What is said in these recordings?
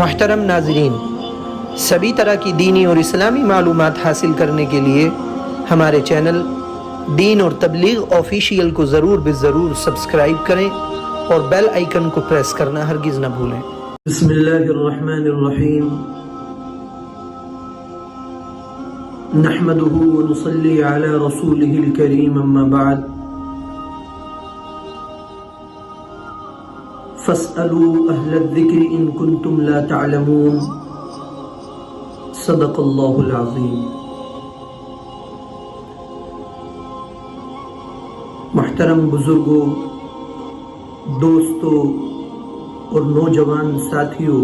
محترم ناظرین، سبھی طرح کی دینی اور اسلامی معلومات حاصل کرنے کے لیے ہمارے چینل دین اور تبلیغ آفیشیل کو ضرور سبسکرائب کریں اور بیل آئیکن کو پریس کرنا ہرگز نہ بھولیں۔ بسم اللہ الرحمن الرحیم، نحمده ونصلي على رسوله الكريم، اما بعد فاسألوا اہل الذکر ان کنتم لا تعلمون، صدق اللہ العظیم۔ محترم بزرگوں، دوستوں اور نوجوان ساتھیوں،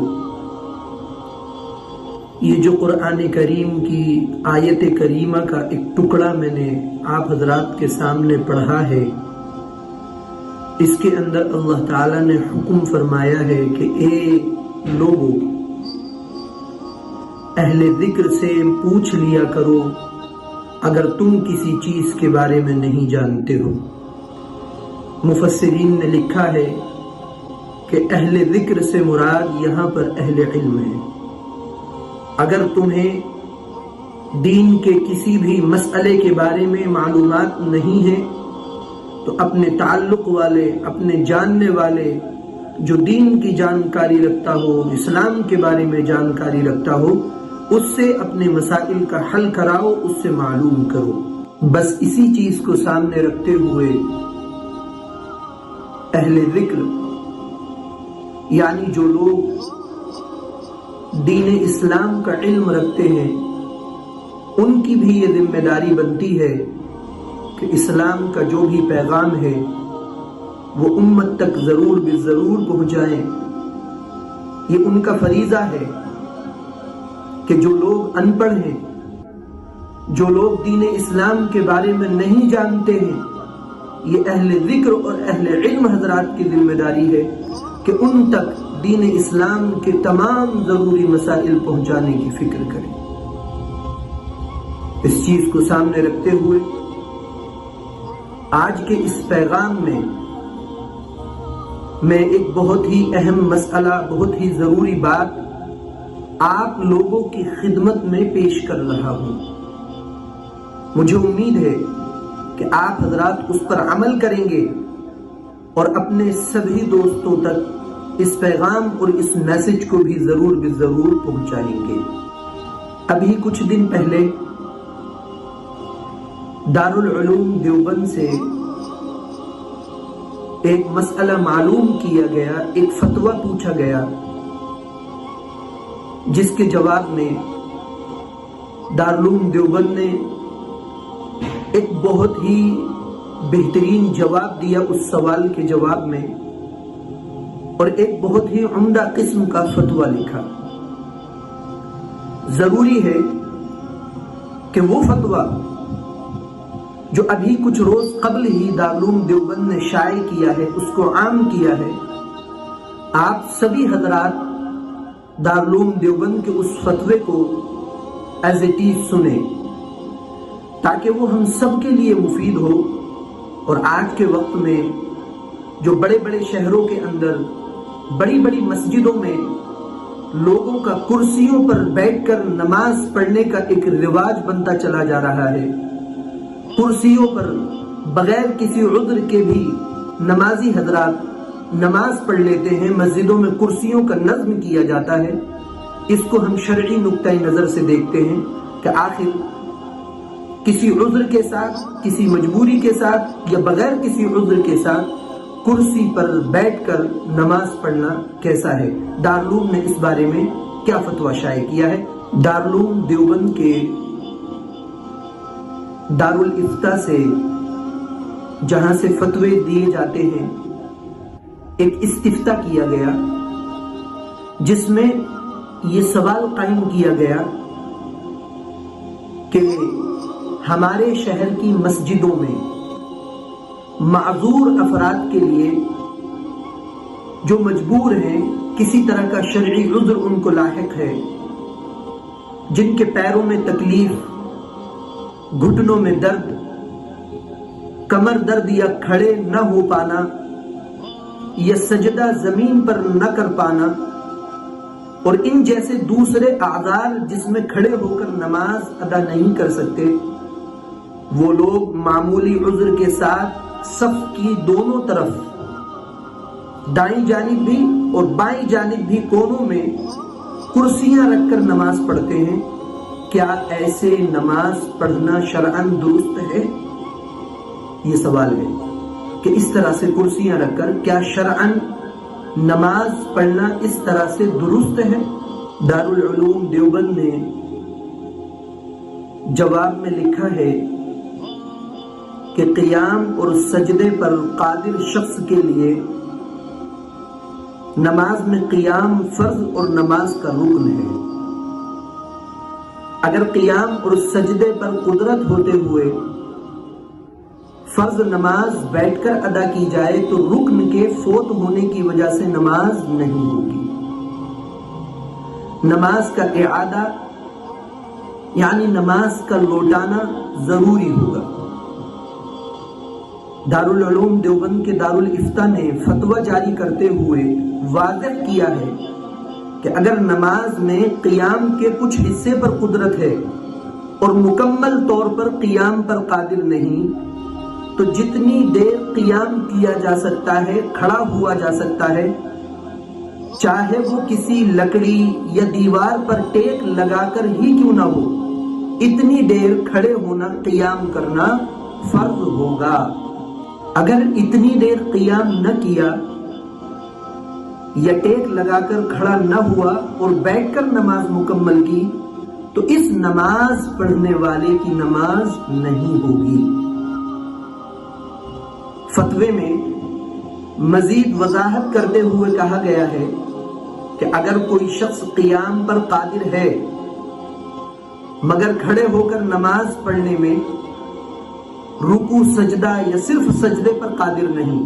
یہ جو قرآن کریم کی آیت کریمہ کا ایک ٹکڑا میں نے آپ حضرات کے سامنے پڑھا ہے، اس کے اندر اللہ تعالیٰ نے حکم فرمایا ہے کہ اے لوگو، اہل ذکر سے پوچھ لیا کرو اگر تم کسی چیز کے بارے میں نہیں جانتے ہو۔ مفسرین نے لکھا ہے کہ اہل ذکر سے مراد یہاں پر اہل علم ہے۔ اگر تمہیں دین کے کسی بھی مسئلے کے بارے میں معلومات نہیں ہے تو اپنے تعلق والے، اپنے جاننے والے جو دین کی جانکاری رکھتا ہو، اسلام کے بارے میں جانکاری رکھتا ہو، اس سے اپنے مسائل کا حل کراؤ، اس سے معلوم کرو۔ بس اسی چیز کو سامنے رکھتے ہوئے اہل ذکر یعنی جو لوگ دین اسلام کا علم رکھتے ہیں، ان کی بھی یہ ذمہ داری بنتی ہے کہ اسلام کا جو بھی پیغام ہے وہ امت تک ضرور پہنچائیں۔ یہ ان کا فریضہ ہے کہ جو لوگ ان پڑھ ہیں، جو لوگ دین اسلام کے بارے میں نہیں جانتے ہیں، یہ اہل ذکر اور اہل علم حضرات کی ذمہ داری ہے کہ ان تک دین اسلام کے تمام ضروری مسائل پہنچانے کی فکر کریں۔ اس چیز کو سامنے رکھتے ہوئے آج کے اس پیغام میں ایک بہت ہی اہم مسئلہ، بہت ہی ضروری بات آپ لوگوں کی خدمت میں پیش کر رہا ہوں۔ مجھے امید ہے کہ آپ حضرات اس پر عمل کریں گے اور اپنے سبھی دوستوں تک اس پیغام اور اس میسج کو بھی ضرور پہنچائیں گے۔ ابھی کچھ دن پہلے دارالعلوم دیوبند سے ایک مسئلہ معلوم کیا گیا، ایک فتویٰ پوچھا گیا، جس کے جواب میں دارالعلوم دیوبند نے ایک بہت ہی بہترین جواب دیا اس سوال کے جواب میں، اور ایک بہت ہی عمدہ قسم کا فتویٰ لکھا۔ ضروری ہے کہ وہ فتویٰ جو ابھی کچھ روز قبل ہی دارالعلوم دیوبند نے شائع کیا ہے، اس کو عام کیا ہے، آپ سبھی حضرات دارالعلوم دیوبند کے اس فتوے کو ایز اٹ از سنیں، تاکہ وہ ہم سب کے لیے مفید ہو۔ اور آج کے وقت میں جو بڑے بڑے شہروں کے اندر، بڑی بڑی مسجدوں میں لوگوں کا کرسیوں پر بیٹھ کر نماز پڑھنے کا ایک رواج بنتا چلا جا رہا ہے، کرسیوں پر بغیر کسی عذر کے بھی نمازی حضرات نماز پڑھ لیتے ہیں، مسجدوں میں کرسیوں کا نظم کیا جاتا ہے۔ اس کو ہم شرعی نقطہ نظر سے دیکھتے ہیں کہ آخر کسی عذر کے ساتھ، کسی مجبوری کے ساتھ یا بغیر کسی عذر کے ساتھ کرسی پر بیٹھ کر نماز پڑھنا کیسا ہے۔ دارالعلوم نے اس بارے میں کیا فتویٰ شائع کیا ہے؟ دارالعلوم دیوبند کے دارالافتاء سے جہاں سے فتوے دیے جاتے ہیں، ایک استفتاء کیا گیا جس میں یہ سوال قائم کیا گیا کہ ہمارے شہر کی مسجدوں میں معذور افراد کے لیے جو مجبور ہیں، کسی طرح کا شرعی عذر ان کو لاحق ہے، جن کے پیروں میں تکلیف، گھٹنوں میں درد، کمر درد یا کھڑے نہ ہو پانا، یا سجدہ زمین پر نہ کر پانا، اور ان جیسے دوسرے اعذار جس میں کھڑے ہو کر نماز ادا نہیں کر سکتے، وہ لوگ معمولی عذر کے ساتھ صف کی دونوں طرف دائیں جانب بھی اور بائیں جانب بھی کونوں میں کرسیاں رکھ کر نماز پڑھتے ہیں۔ کیا ایسے نماز پڑھنا شرعاً درست ہے؟ یہ سوال ہے کہ اس طرح سے کرسیاں رکھ کر کیا شرعاً نماز پڑھنا اس طرح سے درست ہے؟ دارالعلوم دیوبند نے جواب میں لکھا ہے کہ قیام اور سجدے پر قادر شخص کے لیے نماز میں قیام فرض اور نماز کا رکن ہے۔ اگر قیام اور سجدے پر قدرت ہوتے ہوئے فرض نماز بیٹھ کر ادا کی جائے تو رکن کے فوت ہونے کی وجہ سے نماز نہیں ہوگی۔ نماز کا اعادہ یعنی نماز کا لوٹانا ضروری ہوگا۔ دارالعلوم دیوبند کے دارالافتاء نے فتویٰ جاری کرتے ہوئے واضح کیا ہے کہ اگر نماز میں قیام کے کچھ حصے پر قدرت ہے اور مکمل طور پر قیام پر قادر نہیں تو جتنی دیر قیام کیا جا سکتا ہے کھڑا ہوا جا سکتا ہے، چاہے وہ کسی لکڑی یا دیوار پر ٹیک لگا کر ہی کیوں نہ ہو، اتنی دیر کھڑے ہونا قیام کرنا فرض ہوگا۔ اگر اتنی دیر قیام نہ کیا یا ٹیک لگا کر کھڑا نہ ہوا اور بیٹھ کر نماز مکمل کی تو اس نماز پڑھنے والے کی نماز نہیں ہوگی۔ فتوے میں مزید وضاحت کرتے ہوئے کہا گیا ہے کہ اگر کوئی شخص قیام پر قادر ہے مگر کھڑے ہو کر نماز پڑھنے میں رکوع سجدہ یا صرف سجدے پر قادر نہیں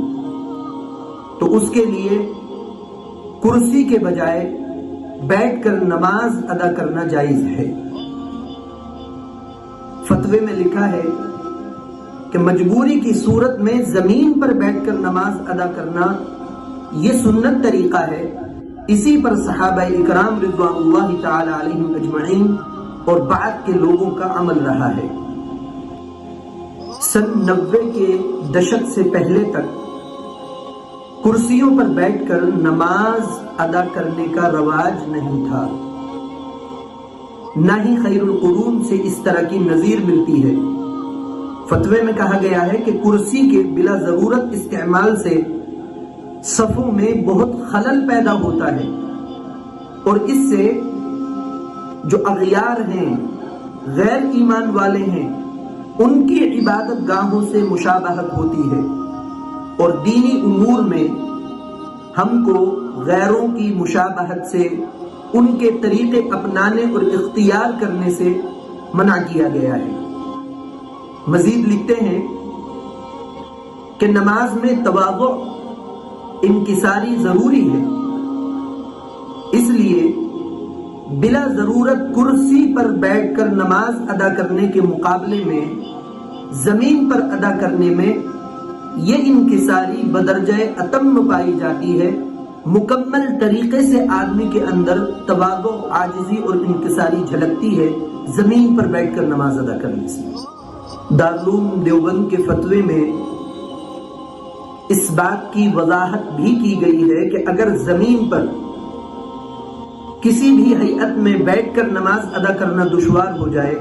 تو اس کے لیے کرسی کے بجائے بیٹھ کر نماز ادا کرنا جائز ہے۔ فتوے میں لکھا ہے کہ مجبوری کی صورت میں زمین پر بیٹھ کر نماز ادا کرنا یہ سنت طریقہ ہے۔ اسی پر صحابہ اکرام رضوان اللہ تعالی علیہم اجمعین اور بعد کے لوگوں کا عمل رہا ہے۔ سن 90 کے دشک سے پہلے تک کرسیوں پر بیٹھ کر نماز ادا کرنے کا رواج نہیں تھا، نہ ہی خیر القرون سے اس طرح کی نظیر ملتی ہے۔ فتوے میں کہا گیا ہے کہ کرسی کے بلا ضرورت استعمال سے صفوں میں بہت خلل پیدا ہوتا ہے اور اس سے جو اغیار ہیں، غیر ایمان والے ہیں، ان کی عبادت گاہوں سے مشابہت ہوتی ہے اور دینی امور میں ہم کو غیروں کی مشابہت سے، ان کے طریقے اپنانے اور اختیار کرنے سے منع کیا گیا ہے۔ مزید لکھتے ہیں کہ نماز میں تواضع انکساری ضروری ہے، اس لیے بلا ضرورت کرسی پر بیٹھ کر نماز ادا کرنے کے مقابلے میں زمین پر ادا کرنے میں یہ انکساری بدرجہ اتم پائی جاتی ہے۔ مکمل طریقے سے آدمی کے اندر تواضع، عاجزی اور انکساری جھلکتی ہے زمین پر بیٹھ کر نماز ادا کرنے سے۔ دارالعلوم دیوبند کے فتوے میں اس بات کی وضاحت بھی کی گئی ہے کہ اگر زمین پر کسی بھی ہیئت میں بیٹھ کر نماز ادا کرنا دشوار ہو جائے،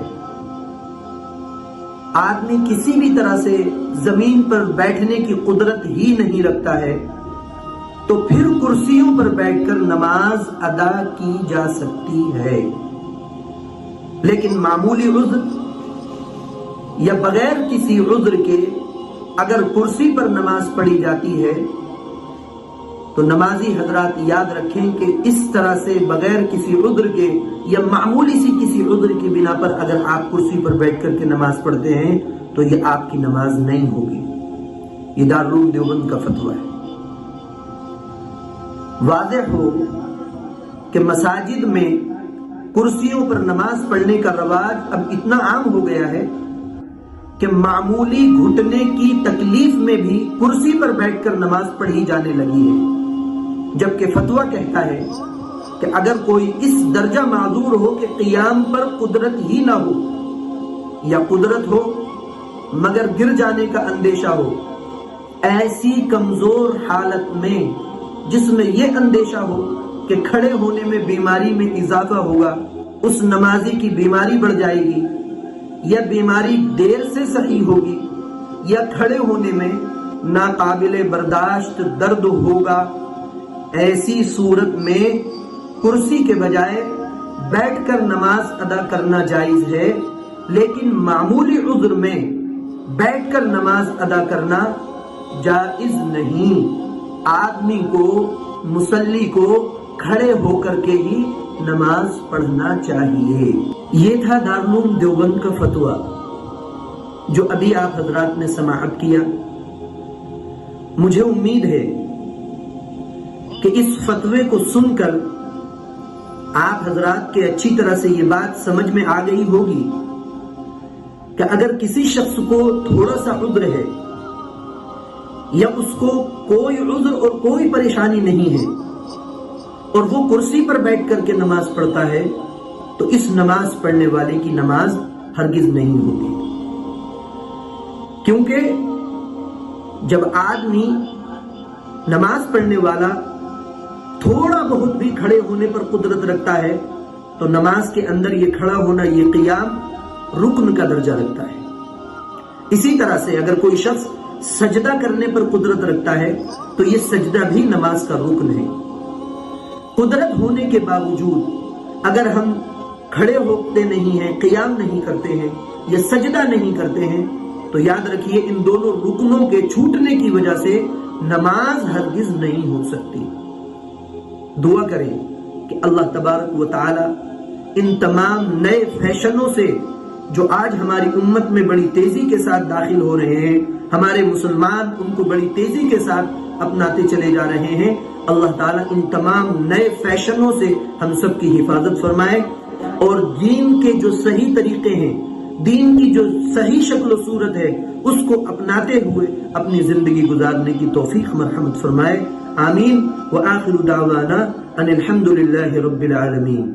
آدمی کسی بھی طرح سے زمین پر بیٹھنے کی قدرت ہی نہیں رکھتا ہے تو پھر کرسیوں پر بیٹھ کر نماز ادا کی جا سکتی ہے۔ لیکن معمولی عذر یا بغیر کسی عذر کے اگر کرسی پر نماز پڑھی جاتی ہے تو نمازی حضرات یاد رکھیں کہ اس طرح سے بغیر کسی عذر کے یا معمولی سی کسی عذر کی بنا پر اگر آپ کرسی پر بیٹھ کر کے نماز پڑھتے ہیں تو یہ آپ کی نماز نہیں ہوگی۔ یہ دارالعلوم دیوبند کا فتویٰ ہے۔ واضح ہو کہ مساجد میں کرسیوں پر نماز پڑھنے کا رواج اب اتنا عام ہو گیا ہے کہ معمولی گھٹنے کی تکلیف میں بھی کرسی پر بیٹھ کر نماز پڑھی جانے لگی ہے، جبکہ فتویٰ کہتا ہے کہ اگر کوئی اس درجہ معذور ہو کہ قیام پر قدرت ہی نہ ہو، یا قدرت ہو مگر گر جانے کا اندیشہ ہو، ایسی کمزور حالت میں جس میں یہ اندیشہ ہو کہ کھڑے ہونے میں بیماری میں اضافہ ہوگا، اس نمازی کی بیماری بڑھ جائے گی، یا بیماری دیر سے صحیح ہوگی، یا کھڑے ہونے میں ناقابل برداشت درد ہوگا، ایسی صورت میں کرسی کے بجائے بیٹھ کر نماز ادا کرنا جائز ہے، لیکن معمولی عذر میں بیٹھ کر نماز ادا کرنا جائز نہیں۔ آدمی کو، مصلی کو کھڑے ہو کر کے ہی نماز پڑھنا چاہیے۔ یہ تھا دارالعلوم دیوبند کا فتویٰ جو ابھی آپ حضرات نے سماعت کیا۔ مجھے امید ہے کہ اس فتوے کو سن کر آپ حضرات کے اچھی طرح سے یہ بات سمجھ میں آ گئی ہوگی کہ اگر کسی شخص کو تھوڑا سا عذر ہے، یا اس کو کوئی عذر اور کوئی پریشانی نہیں ہے، اور وہ کرسی پر بیٹھ کر کے نماز پڑھتا ہے، تو اس نماز پڑھنے والے کی نماز ہرگز نہیں ہوگی، کیونکہ جب آدمی نماز پڑھنے والا تھوڑا بہت بھی کھڑے ہونے پر قدرت رکھتا ہے تو نماز کے اندر یہ کھڑا ہونا، یہ قیام رکن کا درجہ رکھتا ہے۔ اسی طرح سے اگر کوئی شخص سجدہ کرنے پر قدرت رکھتا ہے تو یہ سجدہ بھی نماز کا رکن ہے۔ قدرت ہونے کے باوجود اگر ہم کھڑے ہوتے نہیں ہیں، قیام نہیں کرتے ہیں، یا سجدہ نہیں کرتے ہیں، تو یاد رکھیے ان دونوں رکنوں کے چھوٹنے کی وجہ سے نماز ہرگز نہیں ہو سکتی۔ دعا کریں کہ اللہ تبارک و تعالی ان تمام نئے فیشنوں سے جو آج ہماری امت میں بڑی تیزی کے ساتھ داخل ہو رہے ہیں، ہمارے مسلمان ان کو بڑی تیزی کے ساتھ اپناتے چلے جا رہے ہیں، اللہ تعالیٰ ان تمام نئے فیشنوں سے ہم سب کی حفاظت فرمائے، اور دین کے جو صحیح طریقے ہیں، دین کی جو صحیح شکل و صورت ہے، اس کو اپناتے ہوئے اپنی زندگی گزارنے کی توفیق مرحمت فرمائے۔ آمین۔ وآخر دعوانا ان الحمد للہ رب العالمین۔